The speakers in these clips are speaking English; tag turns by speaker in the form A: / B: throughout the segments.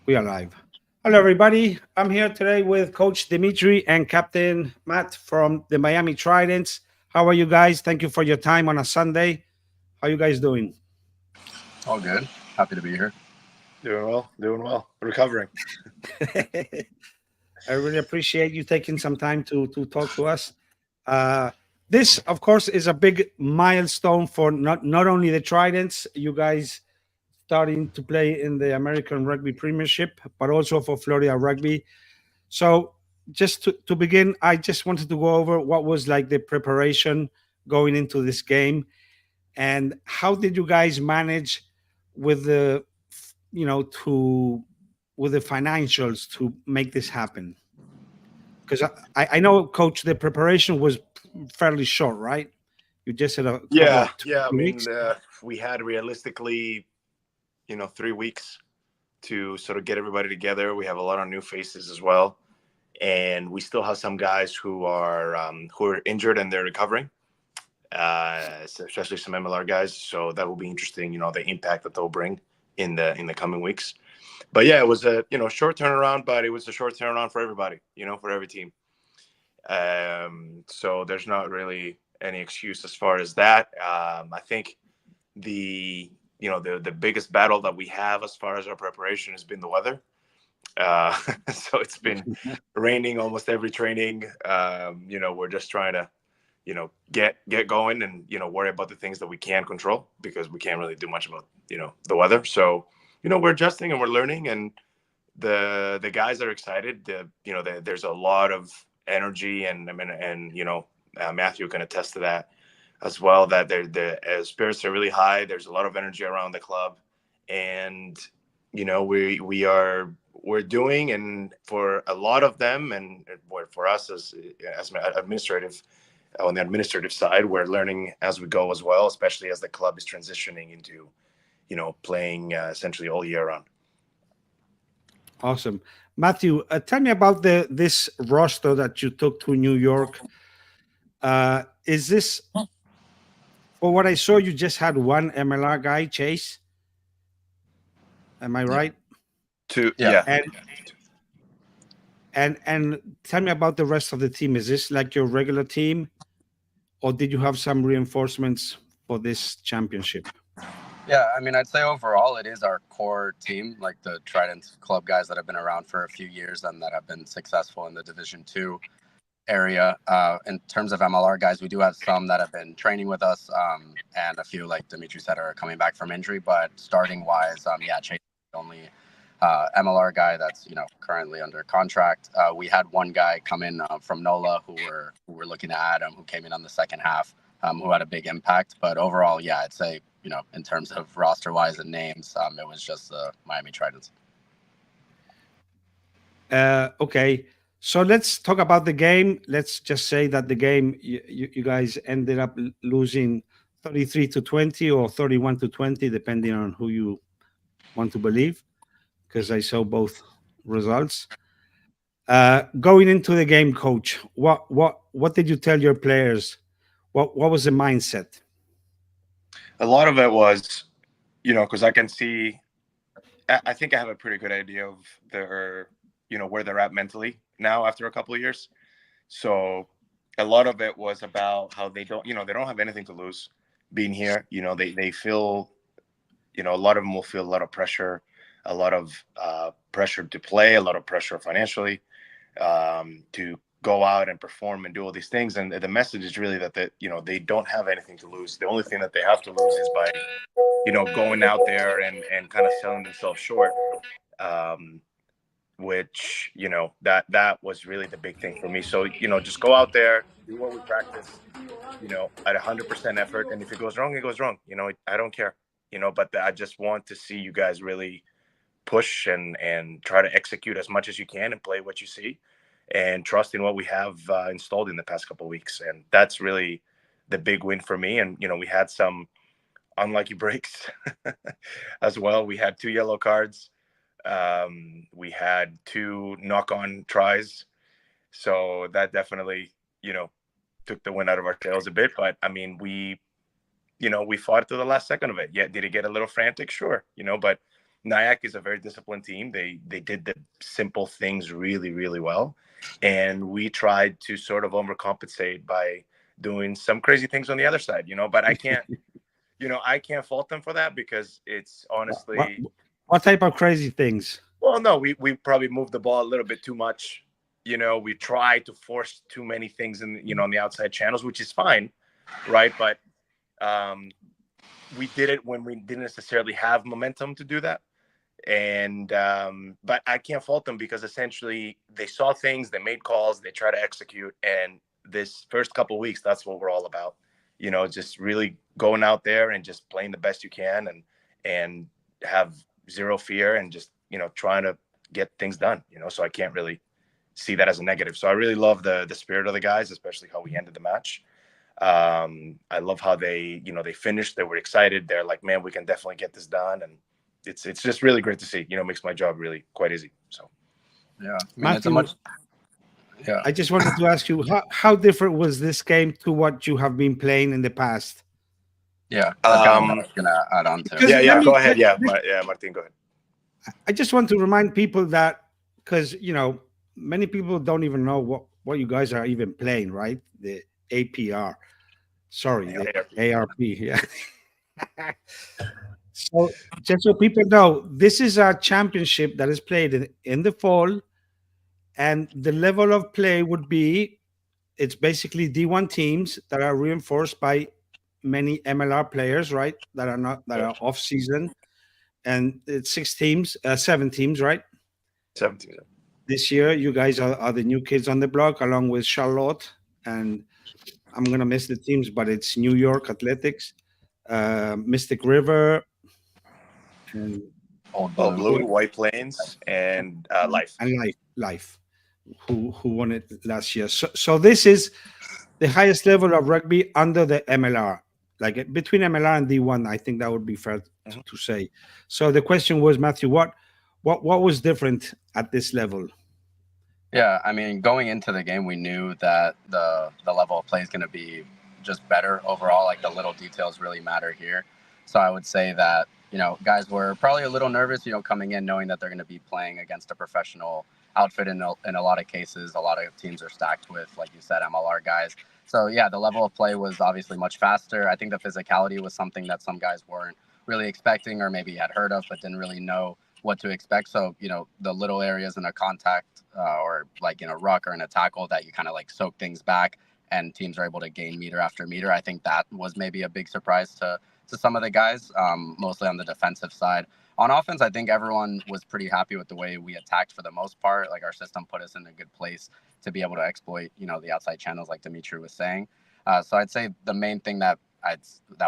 A: We are live. Hello, everybody. I'm here today with Coach Dimitri and Captain Matt from the Miami Tridents. How are you guys? Thank you for your time on a Sunday. How you guys doing?
B: All good. Happy to be here.
C: Doing well. Recovering.
A: I really appreciate you taking some time to talk to us. Uh, this, of course, is a big milestone for not only the Tridents, you guys starting to play in the American Rugby Premiership, but also for Florida Rugby. So, just to begin, I just wanted to go over what was like the preparation going into this game, and how did you guys manage with the, to with the financials to make this happen? Because I know, Coach, the preparation was fairly short, right? You just had a couple
C: Yeah,
A: of
C: yeah. I mean,
A: weeks.
C: we had realistically, 3 weeks to sort of get everybody together. We have a lot of new faces as well, and we still have some guys who are injured and they're recovering, especially some MLR guys. So that will be interesting. The impact that they'll bring in the coming weeks. But yeah, it was a short turnaround, but it was a short turnaround for everybody. For every team. So there's not really any excuse as far as that. I think the biggest battle that we have as far as our preparation has been the weather. So it's been raining almost every training. We're just trying to get going and worry about the things that we can control, because we can't really do much about the weather. So we're adjusting and we're learning, and the guys are excited. There's a lot of energy, and I mean, Matthew can attest to that as well. That the spirits are really high. There's a lot of energy around the club, and we're doing, and for a lot of them, and for us as administrative, on the administrative side, we're learning as we go as well, especially as the club is transitioning into playing essentially all year round.
A: Awesome. Matthew, tell me about this roster that you took to New York. Is this, for what I saw, you just had one MLR guy, Chase? Am I
B: Yeah.
A: right?
B: Yeah.
A: And and tell me about the rest of the team. Is this like your regular team, or did you have some reinforcements for this championship?
B: Yeah. I mean, I'd say overall it is our core team, like the Tridents club guys that have been around for a few years and that have been successful in the Division 2 area. In terms of MLR guys, we do have some that have been training with us, and a few, like Dimitri said, are coming back from injury. But starting wise, Chase is the only MLR guy that's currently under contract. We had one guy come in from NOLA who we're looking to add, who came in on the second half, who had a big impact. But overall, yeah, I'd say in terms of roster wise and names, it was just the Miami Tridents.
A: Okay, so let's talk about the game. Let's just say that the game, you guys ended up losing 33-20 or 31-20, depending on who you want to believe, because I saw both results. Going into the game, Coach, what did you tell your players? What was the mindset?
C: A lot of it was, because I can see, I think I have a pretty good idea of where they're at mentally now after a couple of years. So a lot of it was about how they don't have anything to lose being here. They feel, a lot of them will feel a lot of pressure, a lot of pressure to play, a lot of pressure financially, to go out and perform and do all these things. And the message is really that they don't have anything to lose. The only thing that they have to lose is by, going out there and kind of selling themselves short. Which that was really the big thing for me. So just go out there, do what we practice, at 100% effort, and if it goes wrong, it goes wrong. I don't care. But I just want to see you guys really push and try to execute as much as you can and play what you see, and trust in what we have installed in the past couple of weeks. And that's really the big win for me. And we had some unlucky breaks as well. We had 2 yellow cards. We had 2 knock-on tries, so that definitely, took the wind out of our sails a bit. But I mean, we fought to the last second of it. Yeah, did it get a little frantic? Sure, but Nyack is a very disciplined team. They did the simple things really, really well. And we tried to sort of overcompensate by doing some crazy things on the other side, but I can't, I can't fault them for that because it's honestly.
A: What type of crazy things?
C: Well, no, we probably moved the ball a little bit too much. We tried to force too many things on the outside channels, which is fine, right? But we did it when we didn't necessarily have momentum to do that. And but I can't fault them because essentially they saw things, they made calls, they try to execute. And this first couple of weeks, that's what we're all about. Just really going out there and just playing the best you can and have zero fear and just, trying to get things done, so I can't really see that as a negative. So I really love the spirit of the guys, especially how we ended the match. I love how they finished. They were excited. They're like, man, we can definitely get this done. And it's just really great to see, makes my job really quite easy. So,
B: yeah.
A: Matthew, I just wanted to ask you, how different was this game to what you have been playing in the past?
B: Yeah. That's kind of what I was going to add on to.
C: Yeah. Go ahead. Yeah. Martin, go ahead.
A: I just want to remind people that, because, many people don't even know what you guys are even playing, right? The APR. Sorry, the ARP. Yeah. So just so people know, this is a championship that is played in the fall, and the level of play would be, it's basically D1 teams that are reinforced by many MLR players, right? That are off season, and it's 7 teams, right?
C: 7 teams.
A: This year, you guys are the new kids on the block, along with Charlotte, and I'm gonna miss the teams, but it's New York Athletics, Mystic River, and
C: Blue, White Plains, and Life.
A: And Life, who won it last year. So this is the highest level of rugby under the MLR, like between MLR and D1. I think that would be fair to say. So the question was, Matthew, what was different at this level?
B: Yeah, going into the game, we knew that the level of play is going to be just better overall. Like the little details really matter here. So I would say that, guys were probably a little nervous, coming in knowing that they're going to be playing against a professional outfit. In a lot of cases, a lot of teams are stacked with, like you said, MLR guys. So yeah, the level of play was obviously much faster. I think the physicality was something that some guys weren't really expecting or maybe had heard of, but didn't really know what to expect. So, the little areas in a contact or like in a ruck or in a tackle that you kind of like soak things back and teams are able to gain meter after meter. I think that was maybe a big surprise to some of the guys, mostly on the defensive side. On offense, I think everyone was pretty happy with the way we attacked for the most part. Like our system put us in a good place to be able to exploit, the outside channels like Dimitri was saying. So I'd say the main thing that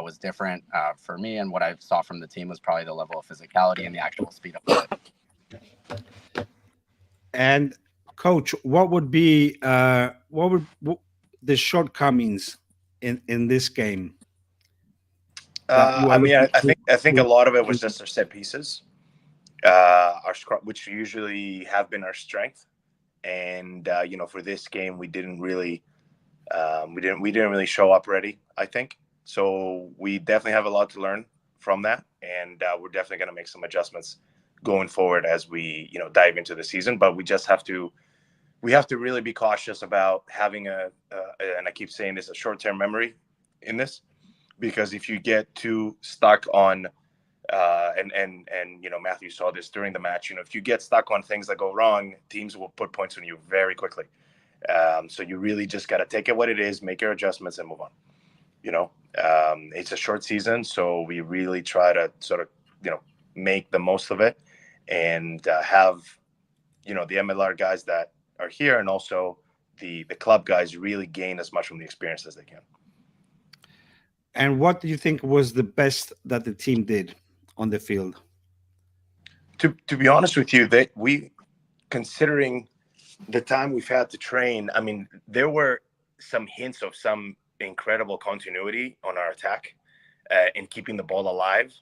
B: was different for me and what I saw from the team was probably the level of physicality and the actual speed of play.
A: And coach, what would be the shortcomings in this game?
C: I think a lot of it was just our set pieces, our scrum, which usually have been our strength. And for this game, we didn't really show up ready, I think. So we definitely have a lot to learn from that, and we're definitely going to make some adjustments going forward as we dive into the season. But we just have to really be cautious about having and I keep saying this, a short-term memory in this, because if you get too stuck on and Matthew saw this during the match, if you get stuck on things that go wrong, teams will put points on you very quickly. So you really just got to take it what it is, make your adjustments, and move on. It's a short season, so we really try to sort of make the most of it and have the MLR guys that are here and also the club guys really gain as much from the experience as they can.
A: And what do you think was the best that the team did on the field?
C: To be honest with you, that we, considering the time we've had to train, there were some hints of some incredible continuity on our attack in keeping the ball alive.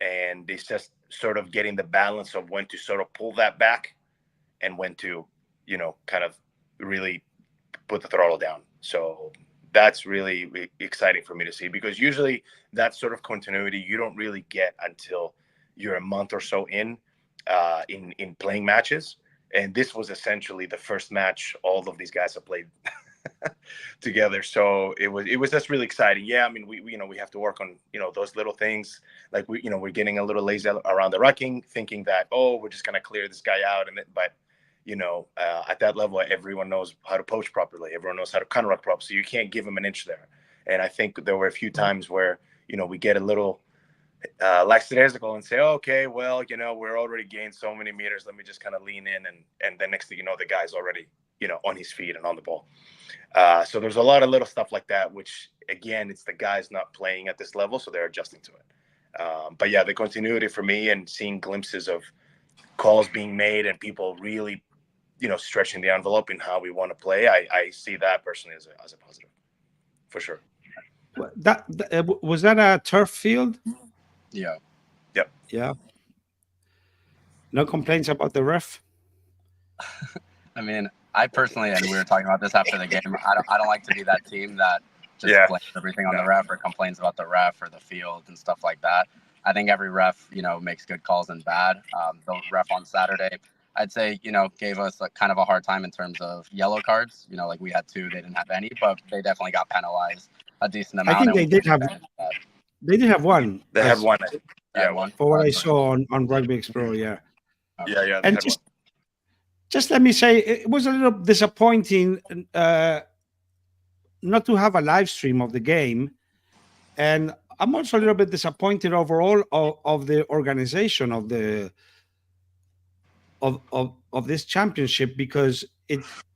C: And it's just sort of getting the balance of when to sort of pull that back and when to, kind of really put the throttle down. So that's really exciting for me to see, because usually that sort of continuity you don't really get until, you're a month or so in playing matches, and this was essentially the first match all of these guys have played together. So it was just really exciting. Yeah, I mean, we have to work on those little things. Like we're getting a little lazy around the rucking, thinking that we're just gonna clear this guy out, but at that level, everyone knows how to poach properly. Everyone knows how to counter ruck properly. So you can't give him an inch there. And I think there were a few times where we get a little lackadaisical and say, okay, well, we're already gained so many meters. Let me just kind of lean in, and then next thing you know, the guy's already on his feet and on the ball. So there's a lot of little stuff like that, which again, it's the guys not playing at this level, so they're adjusting to it. But yeah, the continuity for me and seeing glimpses of calls being made and people really, stretching the envelope in how we want to play, I see that personally as a positive, for sure.
A: Was that a turf field?
B: Yeah.
C: Yep.
A: Yeah. No complaints about the ref?
B: I mean, I personally, and we were talking about this after the game, I don't like to be that team that just blames everything on the ref or complains about the ref or the field and stuff like that. I think every ref, makes good calls and bad. The ref on Saturday, I'd say, gave us kind of a hard time in terms of yellow cards. Like we had 2, they didn't have any, but they definitely got penalized a decent amount.
A: I think they did have. They did have one.
C: They had one.
B: Yeah, one.
A: For what I saw on Rugby Explorer, yeah.
C: Yeah.
A: And just let me say, it was a little disappointing not to have a live stream of the game, and I'm also a little bit disappointed overall of the organization of the of this championship, because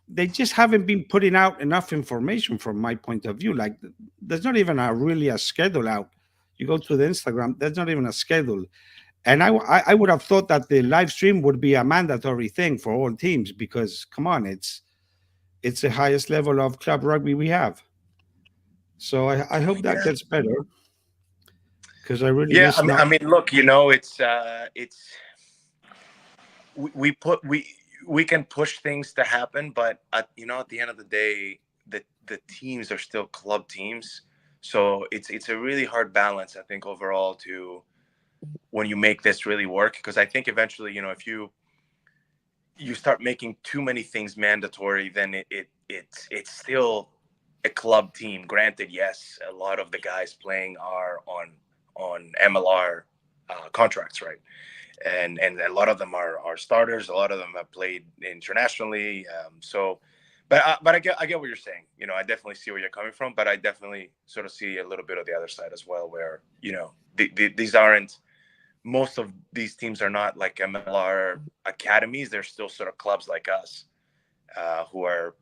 A: they just haven't been putting out enough information from my point of view. Like there's not even really a schedule out. You go to the Instagram, there's not even a schedule. And I would have thought that the live stream would be a mandatory thing for all teams, because come on, it's the highest level of club rugby we have. So I hope that gets better, because I really
C: I mean, look, it's we can push things to happen, but at the end of the day, the teams are still club teams, so it's a really hard balance, I think, overall, to when you make this really work, because I think eventually, if you start making too many things mandatory, then it's still a club team. Granted, yes, a lot of the guys playing are on MLR contracts, right? And a lot of them are starters. A lot of them have played internationally. But I get what you're saying. I definitely see where you're coming from, but I definitely sort of see a little bit of the other side as well, where these aren't. Most of these teams are not like MLR academies. They're still sort of clubs like us, who are,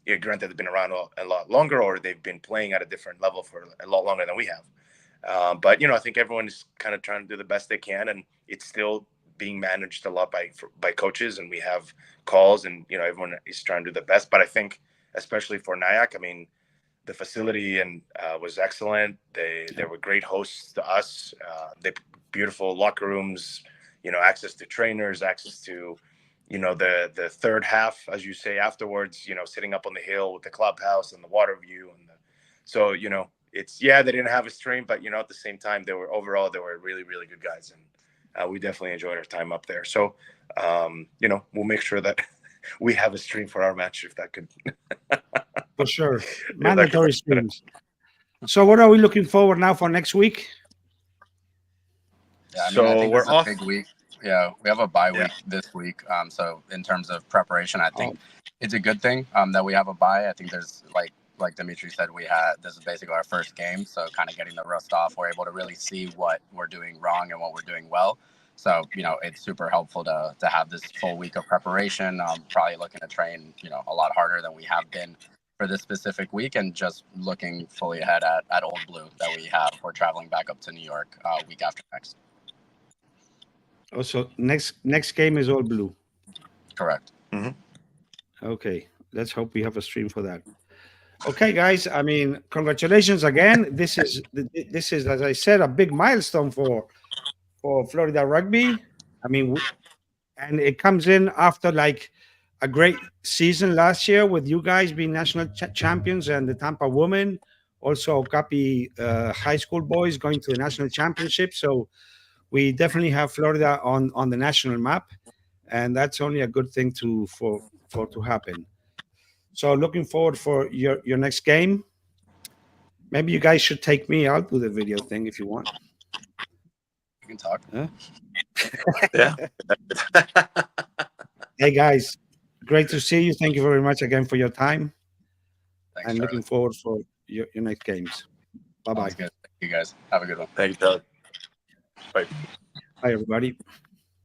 C: granted, they've been around a lot longer, or they've been playing at a different level for a lot longer than we have. But, I think everyone is kind of trying to do the best they can, and it's still being managed a lot by coaches, and we have calls, and, everyone is trying to do the best. But I think, especially for Nyack, I mean, the facility was excellent. They were great hosts to us. They beautiful locker rooms, access to trainers, access to, the third half, as you say, afterwards, sitting up on the hill with the clubhouse and the water view. So, it's, they didn't have a stream, but, at the same time, they were really, really good guys. And we definitely enjoyed our time up there. So, we'll make sure that we have a stream for our match, if that could.
A: For sure. Mandatory streams. So what are we looking forward now for next week?
B: Yeah, I think we're off. Big week. Yeah, we have a bye week this week. So in terms of preparation, I think it's a good thing that we have a bye. I think there's like Dimitri said, this is basically our first game, so kind of getting the rust off. We're able to really see what we're doing wrong and what we're doing well. So it's super helpful to have this full week of preparation. Probably looking to train a lot harder than we have been for this specific week, and just looking fully ahead at Old Blue that we have. We're traveling back up to New York week after next.
A: Oh, so next game is All Blue.
B: Correct.
C: Mm-hmm.
A: Okay, let's hope we have a stream for that. Okay, guys. I mean, congratulations again. This is, as I said, a big milestone for Florida Rugby. I mean, and it comes in after like a great season last year with you guys being national champions, and the Tampa women, also Okapi high school boys going to the national championship. So we definitely have Florida on the national map, and that's only a good thing to happen. So looking forward for your next game. Maybe you guys should take me. I'll do the video thing if you want.
B: You can talk.
A: Huh?
C: Yeah.
A: Hey guys, great to see you. Thank you very much again for your time.
B: Thanks,
A: And
B: Charlie.
A: looking forward for your next games. Bye bye.
B: Sounds good. Thank you guys. Have a good one.
C: Thank you, Doug. Bye.
A: Bye everybody.